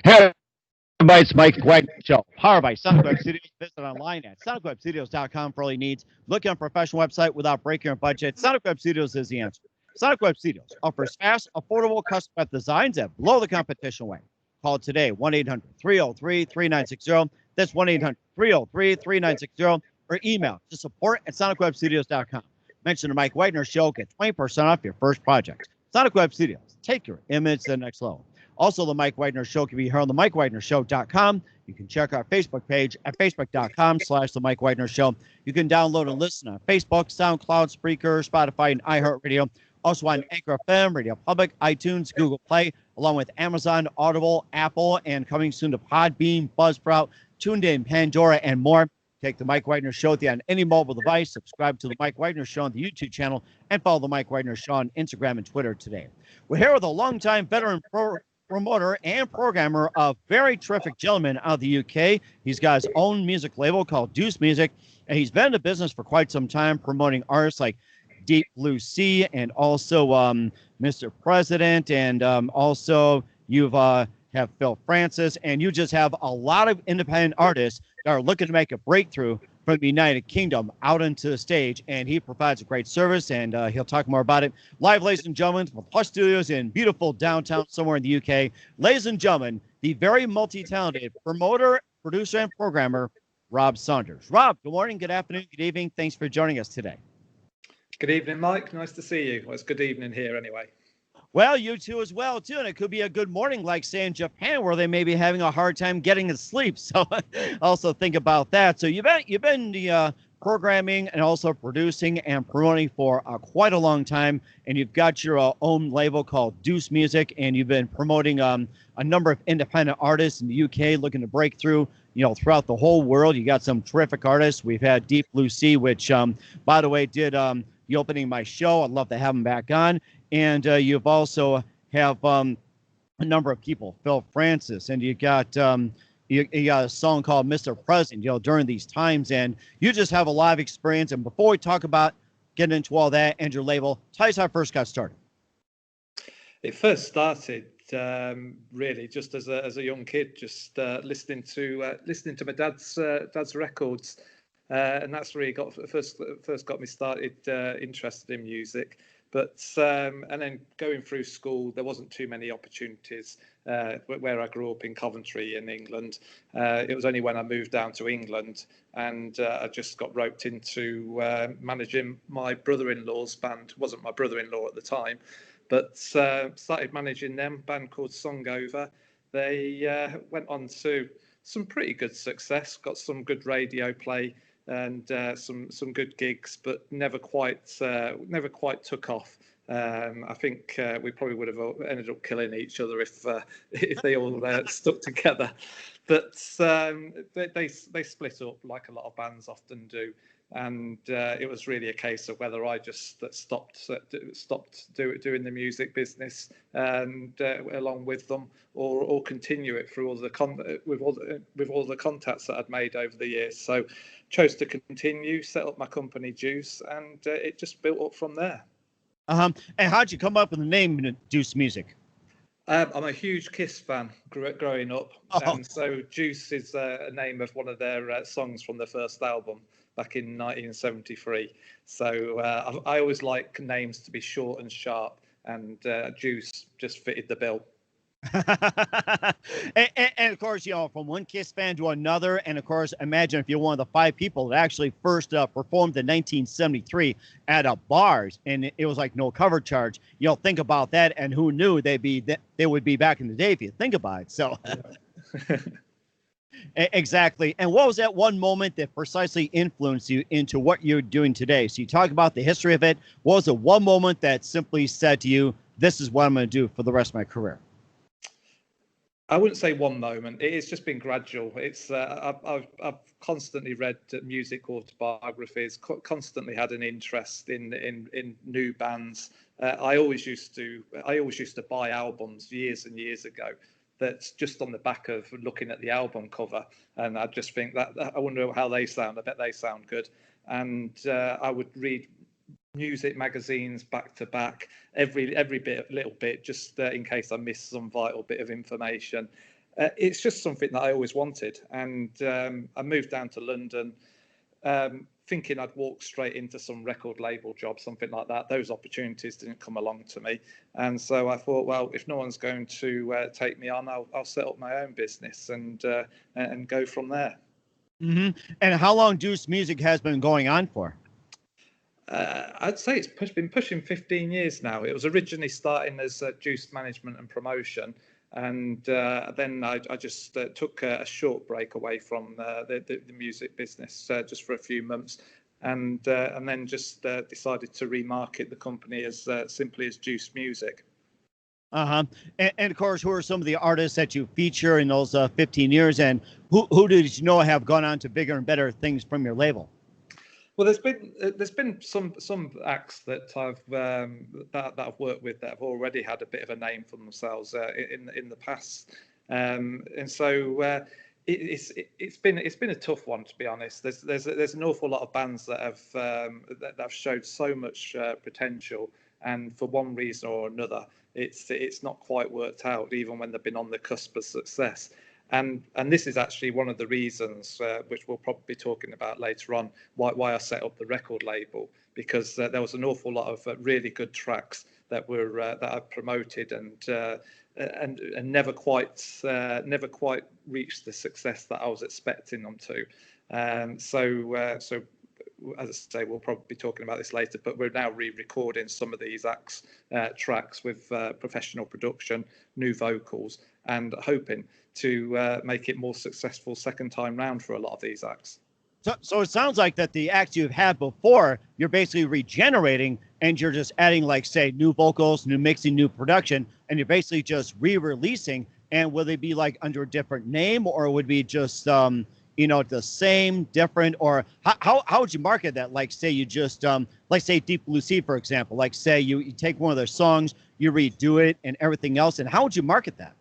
Hey, everybody, it's Mike Wagner Show, powered by Sonic Web Studios. Visit online at sonicwebstudios.com for all your needs. Looking for a professional website without breaking your budget? Sonic Web Studios is the answer. Sonic Web Studios offers fast, affordable custom web designs that blow the competition away. Call today, 1-800-303-3960. That's 1-800-303-3960. Or email to support at sonicwebstudios.com. Mention the Mike Wagner Show. Get 20% off your first project. Sonic Web Studios. Take your image to the next level. Also, the Mike Wagner Show can be heard on the MikeWagnerShow.com. You can check our Facebook page at Facebook.com/The Mike Wagner Show. You can download and listen on Facebook, SoundCloud, Spreaker, Spotify, and iHeartRadio. Also on Anchor FM, Radio Public, iTunes, Google Play, along with Amazon, Audible, Apple, and coming soon to Podbean, Buzzsprout, TuneIn, Pandora, and more. Take the Mike Wagner Show with you on any mobile device. Subscribe to the Mike Wagner Show on the YouTube channel, and follow the Mike Wagner Show on Instagram and Twitter today. We're here with a longtime veteran promoter and programmer, a very terrific gentleman out of the UK. He's got his own music label called Deuce Music, and he's been in the business for quite some time, promoting artists like Deep Blue Sea and also Mr. President, and also you've have Phil Francis, and you just have a lot of independent artists that are looking to make a breakthrough from the United Kingdom out into the stage, and he provides a great service, and he'll talk more about it. Live, ladies and gentlemen, from Plush Studios in beautiful downtown somewhere in the UK, ladies and gentlemen, the very multi-talented promoter, producer, and programmer, Rob Saunders. Rob, good morning, good afternoon, good evening. Thanks for joining us today. Good evening, Mike. Nice to see you. Well, it's good evening here anyway. Well, you too as well, too. And it could be a good morning, like, say, in Japan, where they may be having a hard time getting to sleep. So also think about that. So you've been the programming and also producing and promoting for quite a long time. And you've got your own label called Deuce Music. And you've been promoting a number of independent artists in the UK looking to break through, throughout the whole world. You got some terrific artists. We've had Deep Blue Sea, which, by the way, did the opening of my show. I'd love to have him back on. And you've also have a number of people, Phil Francis, and you got you got a song called Mr. President, during these times. And you just have a lot of experience. And before we talk about getting into all that and your label, tell us how it first got started. It first started really just as a young kid, just listening to my dad's records, and that's really first got me started interested in music. But and then going through school, there wasn't too many opportunities where I grew up in Coventry in England. It was only when I moved down to England and I just got roped into managing my brother-in-law's band. It wasn't my brother-in-law at the time, but started managing them, a band called Song Over. They went on to some pretty good success, got some good radio play, and some good gigs, but never quite took off. I think we probably would have ended up killing each other if they all stuck together. But they split up like a lot of bands often do, and it was really a case of whether I just stopped doing the music business and along with them, or continue it through with all the contacts that I'd made over the years. So chose to continue, set up my company Deuce, and it just built up from there. And how'd you come up with the name Deuce Music? I'm a huge Kiss fan growing up, and so Deuce is a name of one of their songs from their first album back in 1973. So I always like names to be short and sharp, and Deuce just fitted the bill. and of course, from one Kiss fan to another, and of course, imagine if you're one of the 5 people that actually first performed in 1973 at a bars, and it was like no cover charge. Think about that, and who knew they would be back in the day if you think about it. So. Exactly. And what was that one moment that precisely influenced you into what you're doing today? So you talk about the history of it. What was the one moment that simply said to you, this is what I'm going to do for the rest of my career? I wouldn't say one moment. It's just been gradual. It's I've constantly read music autobiographies, constantly had an interest in new bands. I always used to buy albums years and years ago. That's just on the back of looking at the album cover, and I just think that I wonder how they sound. I bet they sound good. And I would read music magazines back to back, every little bit, just in case I missed some vital bit of information. it's just something that I always wanted. And I moved down to London, thinking I'd walk straight into some record label job, something like that. Those opportunities didn't come along to me. And so I thought, well, if no one's going to take me on, I'll set up my own business and go from there. Mm-hmm. And how long Deuce Music has been going on for? I'd say it's been pushing 15 years now. It was originally starting as Deuce Management and Promotion. And then I just took a short break away from the music business just for a few months, and then just decided to remarket the company as simply as Deuce Music. Uh-huh. And of course, who are some of the artists that you feature in those 15 years, and who did you know have gone on to bigger and better things from your label? Well, there's been some acts that I've worked with that have already had a bit of a name for themselves in the past, and so it's been a tough one, to be honest. There's an awful lot of bands that have showed so much potential, and for one reason or another, it's not quite worked out, even when they've been on the cusp of success. And this is actually one of the reasons, which we'll probably be talking about later on, why I set up the record label, because there was an awful lot of really good tracks that I promoted and never quite reached the success that I was expecting them to. So as I say, we'll probably be talking about this later, but we're now re-recording some of these tracks with professional production, new vocals, and hoping to make it more successful second time round for a lot of these acts. So it sounds like that the acts you've had before, you're basically regenerating, and you're just adding, like, say, new vocals, new mixing, new production, and you're basically just re-releasing. And will they be like under a different name, or would it be just the same, different, or how would you market that? Like, say you just like, say, Deep Blue Sea, for example. Like, say you take one of their songs, you redo it, and everything else. And how would you market that?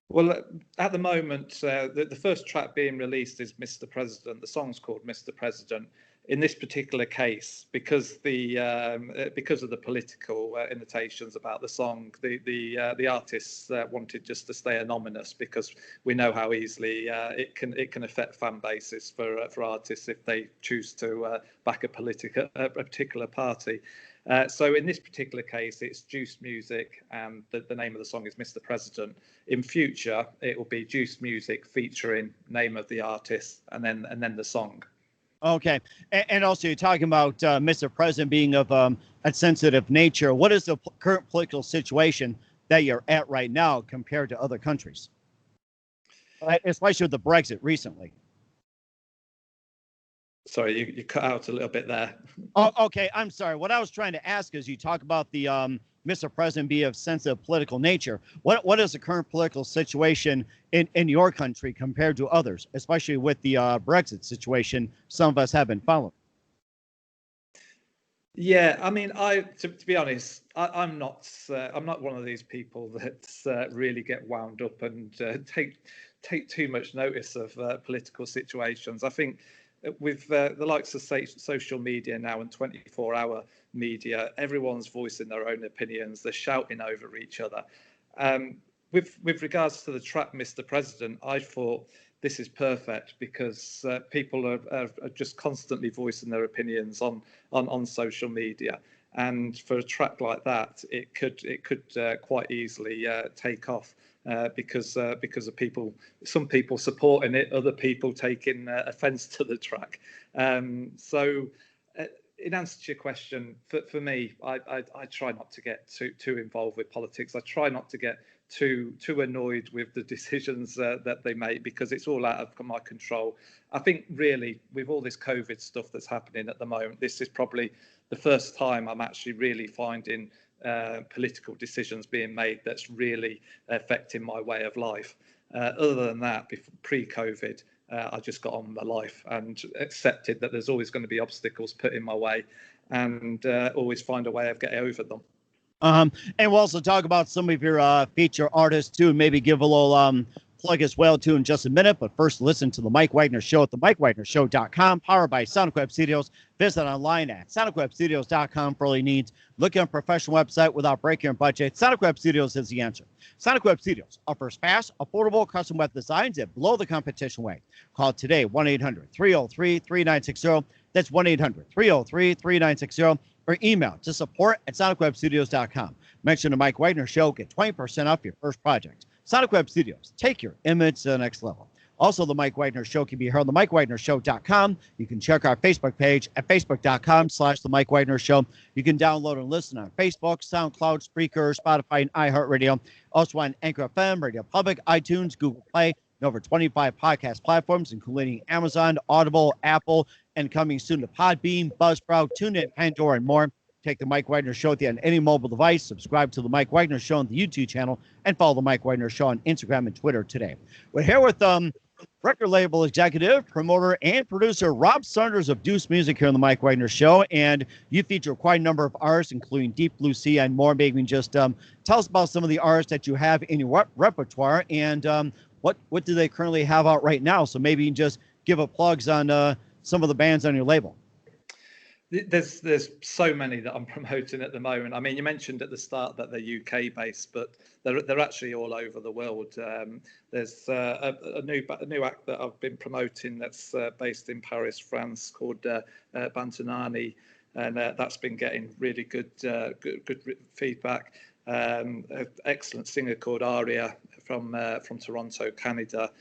Well, at the moment, the first track being released is Mr. President. The song's called Mr. President. In this particular case, because of the political annotations about the song, the artists wanted just to stay anonymous, because we know how easily it can affect fan bases for artists if they choose to back a particular party. So in this particular case, it's Deuce Music, and the name of the song is Mr. President. In future, it will be Deuce Music featuring name of the artist and then the song. Okay. And also, you're talking about Mr. President being of a sensitive nature. What is the current political situation that you're at right now compared to other countries, especially with the Brexit recently? Sorry, you cut out a little bit there. Oh, okay. I'm sorry. What I was trying to ask is, you talk about the Mr. President be of sensitive political nature. What is the current political situation in your country compared to others, especially with the Brexit situation some of us have been following? Yeah, I mean, to be honest, I'm not one of these people that really get wound up and take too much notice of political situations. I think with the likes of social media now and 24-hour media, everyone's voicing their own opinions. They're shouting over each other. With regards to the track Mr. President, I thought this is perfect, because people are just constantly voicing their opinions on social media. And for a track like that, it could quite easily take off. Because of some people supporting it, other people taking offence to the track. So, in answer to your question, for me, I try not to get too involved with politics. I try not to get too annoyed with the decisions that they make, because it's all out of my control. I think really, with all this COVID stuff that's happening at the moment, this is probably the first time I'm actually really finding political decisions being made that's really affecting my way of life. Other than that, pre-COVID, I just got on with my life and accepted that there's always going to be obstacles put in my way, and always find a way of getting over them. And we'll also talk about some of your feature artists too, and maybe give a little plug as well, too, in just a minute. But first, listen to the Mike Wagner Show at themikewagnershow.com, powered by Sonic Web Studios. Visit online at sonicwebstudios.com for all your needs. Look at a professional website without breaking your budget. Sonic Web Studios is the answer. Sonic Web Studios offers fast, affordable custom web designs at below the competition rate. Call today, 1-800-303-3960. That's 1-800-303-3960. Or email to support@sonicwebstudios.com. Mention the Mike Wagner Show. Get 20% off your first project. Sonic Web Studios. Take your image to the next level. Also, the Mike Wagner Show can be heard on themikewagnershow.com. You can check our Facebook page at facebook.com/The Mike Wagner Show. You can download and listen on Facebook, SoundCloud, Spreaker, Spotify, and iHeartRadio. Also on Anchor FM, Radio Public, iTunes, Google Play, and over 25 podcast platforms, including Amazon, Audible, Apple, and coming soon to Podbean, Buzzsprout, TuneIn, Pandora, and more. Take the Mike Wagner Show on any mobile device. Subscribe to the Mike Wagner Show on the YouTube channel, and follow the Mike Wagner Show on Instagram and Twitter today. We're here with record label executive, promoter, and producer Rob Saunders of Deuce Music here on the Mike Wagner Show. And you feature quite a number of artists, including Deep Blue Sea and more. Maybe you can just tell us about some of the artists that you have in your repertoire, and what do they currently have out right now? So maybe you can just give a plugs on some of the bands on your label. There's so many that I'm promoting at the moment. I mean, you mentioned at the start that they're UK based, but they're actually all over the world. There's a new act that I've been promoting that's based in Paris, France, called Bantanani, and that's been getting really good feedback. An excellent singer called Aria from Toronto, Canada,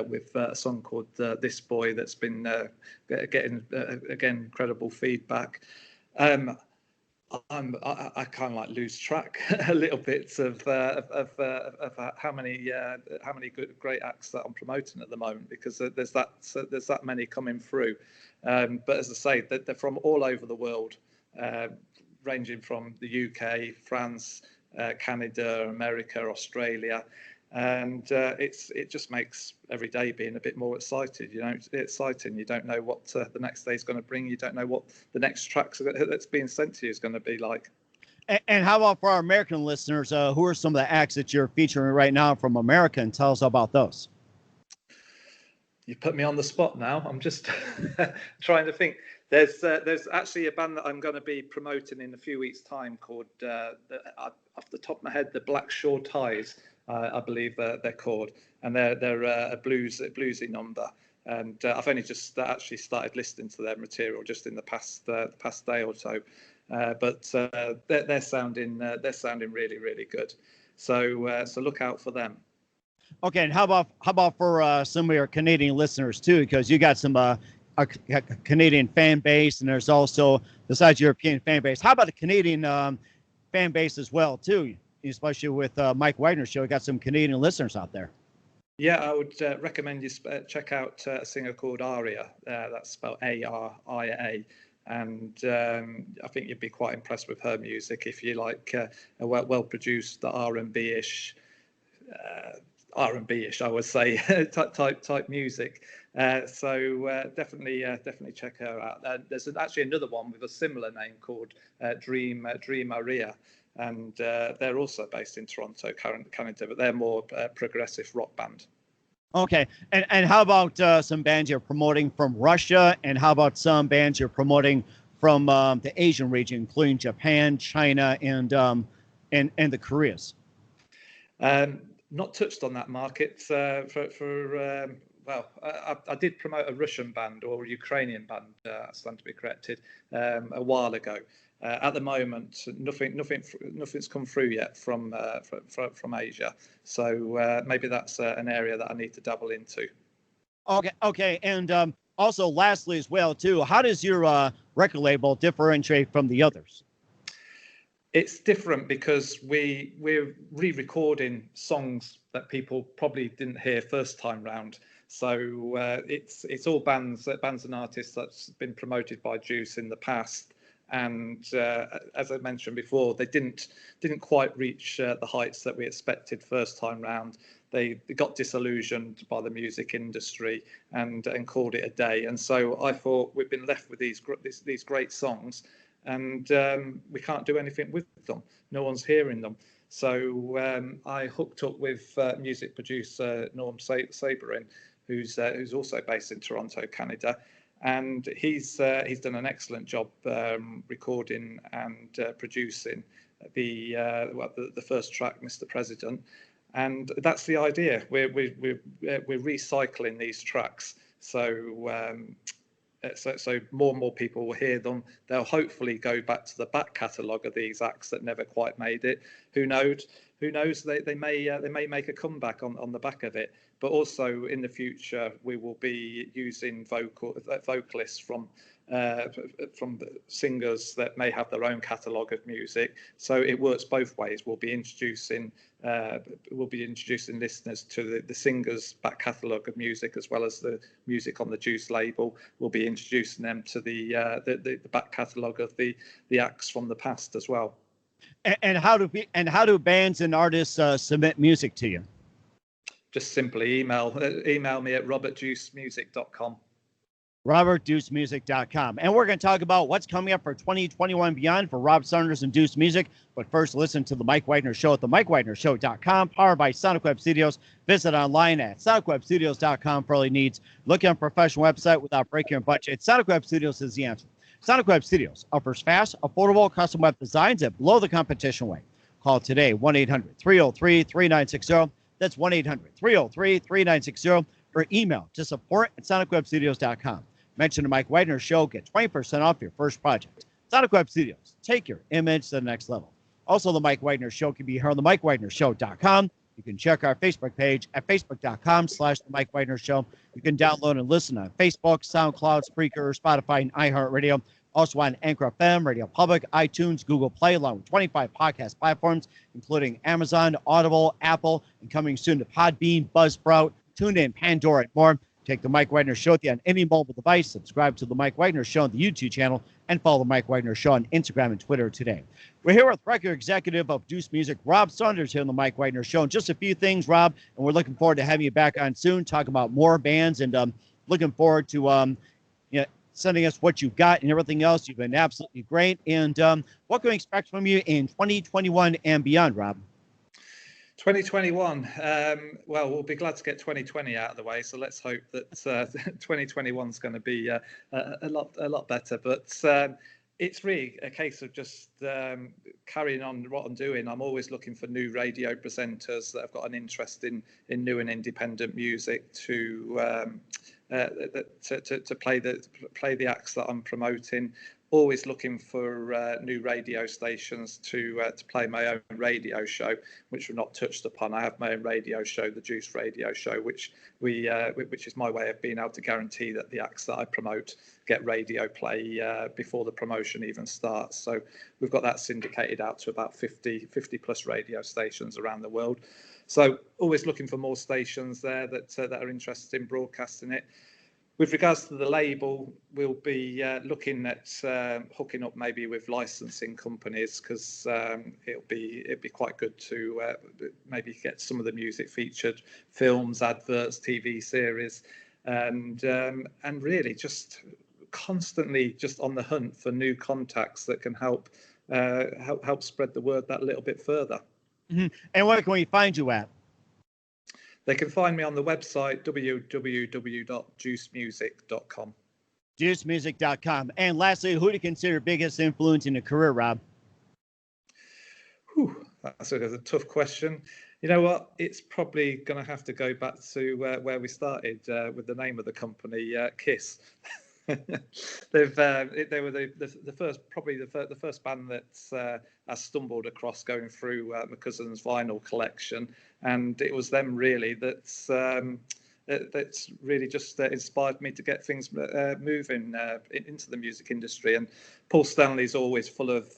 with a song called This Boy that's been getting again incredible feedback. I kind of like lose track a little bit of how many great acts that I'm promoting at the moment, because there's that many coming through. But as I say, they're from all over the world, ranging from the UK, France, Canada, America, Australia. And it just makes every day being a bit more excited. You know, it's exciting. You don't know what the next day is going to bring. You don't know what the next track that's being sent to you is going to be like. And how about for our American listeners? Who are some of the acts that you're featuring right now from America? And tell us about those. You put me on the spot now. I'm just trying to think. There's actually a band that I'm going to be promoting in a few weeks' time called, off the top of my head, the Black Shore Ties. I believe they're called, and they're a bluesy number. And I've only just actually started listening to their material just in the past day or so. But they're sounding really, really good. So look out for them. Okay, and how about for some of your Canadian listeners too, because you got some a Canadian fan base, and there's also, besides European fan base, how about a Canadian fan base as well too? Especially with Mike Wagner Show, we got some Canadian listeners out there. Yeah, I would recommend you check out a singer called Aria. That's spelled A-R-I-A. And I think you'd be quite impressed with her music if you like a well-produced R&B-ish, I would say, type music. So definitely check her out. There's actually another one with a similar name called Dream Maria. And they're also based in Toronto, Canada, but they're more progressive rock band. Okay, and how about some bands you're promoting from Russia, and how about some bands you're promoting from the Asian region, including Japan, China, and the Koreas? Not touched on that market I did promote a Russian band or a Ukrainian band, I stand to be corrected, a while ago. At the moment, nothing's come through yet from Asia. So maybe that's an area that I need to dabble into. Okay, and also lastly as well too, how does your record label differentiate from the others? It's different because we're re-recording songs that people probably didn't hear first time round. So it's all bands and artists that's been promoted by Deuce in the past. And as I mentioned before, they didn't quite reach the heights that we expected first time round. They got disillusioned by the music industry and called it a day. And so I thought, we've been left with these great songs, and we can't do anything with them. No one's hearing them. So I hooked up with music producer Norm Saberin, who's also based in Toronto, Canada, and he's done an excellent job recording and producing the first track, Mr. President, and that's the idea. We're recycling these tracks, so more and more people will hear them. They'll hopefully go back to the back catalogue of these acts that never quite made it. Who knows? They may make a comeback on the back of it. But also in the future, we will be using vocalists from singers that may have their own catalogue of music. So it works both ways. We'll be introducing listeners to the singers' back catalogue of music, as well as the music on the Deuce label. We'll be introducing them to the back catalogue of the acts from the past as well. And how do bands and artists submit music to you? Just simply email me at robert@deucemusic.com. robert@deucemusic.com. And we're going to talk about what's coming up for 2021 beyond for Rob Saunders and Deuce Music. But first, listen to the Mike Wagner Show at the MikeWagnerShow.com, powered by Sonic Web Studios. Visit online at SonicWebStudios.com for all your needs. Look at a professional website without breaking your budget. Sonic Web Studios is the answer. Sonic Web Studios offers fast, affordable, custom web designs at below the competition rate. Call today, 1-800-303-3960. That's 1-800-303-3960. Or email to support@sonicwebstudios.com. Mention the Mike Wagner Show. Get 20% off your first project. Sonic Web Studios. Take your image to the next level. Also, the Mike Wagner Show can be heard on the MikeWagnerShow.com. You can check our Facebook page at facebook.com/the Mike Wagner Show. You can download and listen on Facebook, SoundCloud, Spreaker, Spotify, and iHeartRadio. Also on Anchor FM, Radio Public, iTunes, Google Play, along with 25 podcast platforms, including Amazon, Audible, Apple, and coming soon to Podbean, Buzzsprout, TuneIn, Pandora, and more. Take the Mike Wagner Show with you on any mobile device. Subscribe to the Mike Wagner Show on the YouTube channel, and follow the Mike Wagner Show on Instagram and Twitter today. We're here with record executive of Deuce Music, Rob Saunders, here on the Mike Wagner Show. And just a few things, Rob, and we're looking forward to having you back on soon, talk about more bands, and looking forward to sending us what you've got and everything else. You've been absolutely great. And what can we expect from you in 2021 and beyond, Rob? 2021. Well, we'll be glad to get 2020 out of the way. So let's hope that 2021 is going to be a lot better. But it's really a case of just carrying on what I'm doing. I'm always looking for new radio presenters that have got an interest in new and independent music to play the acts that I'm promoting. Always looking for new radio stations to play my own radio show, which we've not touched upon. I have my own radio show, the Deuce Radio Show, which is my way of being able to guarantee that the acts that I promote get radio play before the promotion even starts. So we've got that syndicated out to about 50 plus radio stations around the world. So always looking for more stations there that are interested in broadcasting it. With regards to the label, we'll be looking at hooking up maybe with licensing companies, because it'd be quite good to maybe get some of the music featured, films, adverts, TV series, and really just constantly just on the hunt for new contacts that can help spread the word that little bit further. Mm-hmm. And where can we find you at? They can find me on the website, www.deucemusic.com. Deucemusic.com. And lastly, who do you consider biggest influence in your career, Rob? That's a tough question. You know what? It's probably going to have to go back to where we started with the name of the company, Kiss. They were the first band that I stumbled across going through my cousin's vinyl collection, and it was them really that's really just inspired me to get things moving into the music industry. And Paul Stanley's always full of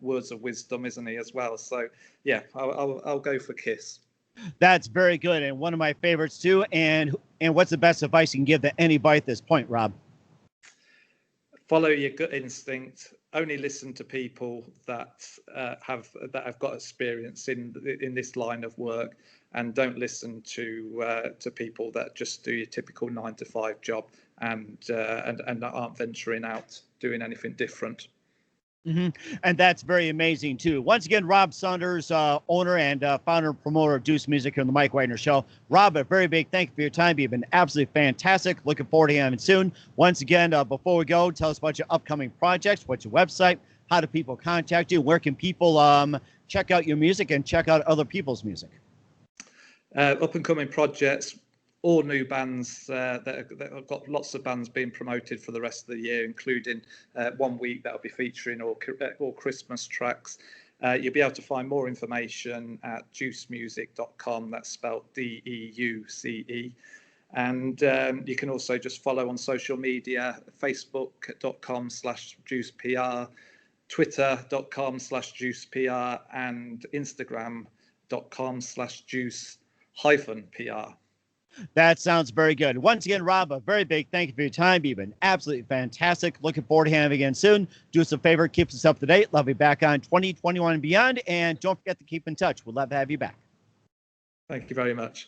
words of wisdom, isn't he, as well? So yeah, I'll go for Kiss. That's very good, and one of my favorites too. And what's the best advice you can give to anybody at this point, Rob? Follow your gut instinct. Only listen to people that have got experience in this line of work, and don't listen to people that just do your typical 9-to-5 job and aren't venturing out doing anything different. And that's very amazing, too. Once again, Rob Saunders, owner and founder and promoter of Deuce Music here on the Mike Wagner Show. Rob, a very big thank you for your time. You've been absolutely fantastic. Looking forward to having you soon. Once again, before we go, tell us about your upcoming projects. What's your website? How do people contact you? Where can people check out your music and check out other people's music? Up and coming projects, all new bands that have got lots of bands being promoted for the rest of the year, including 1 week that'll be featuring all Christmas tracks. You'll be able to find more information at deucemusic.com. That's spelled DEUCE. And you can also just follow on social media, facebook.com/juicepr, twitter.com/juicepr, and instagram.com/juice-pr. That sounds very good. Once again, Rob, a very big thank you for your time. You've been absolutely fantastic. Looking forward to having you again soon. Do us a favor, keep us up to date. Love you back on 2021 and beyond. And don't forget to keep in touch. We'd love to have you back. Thank you very much.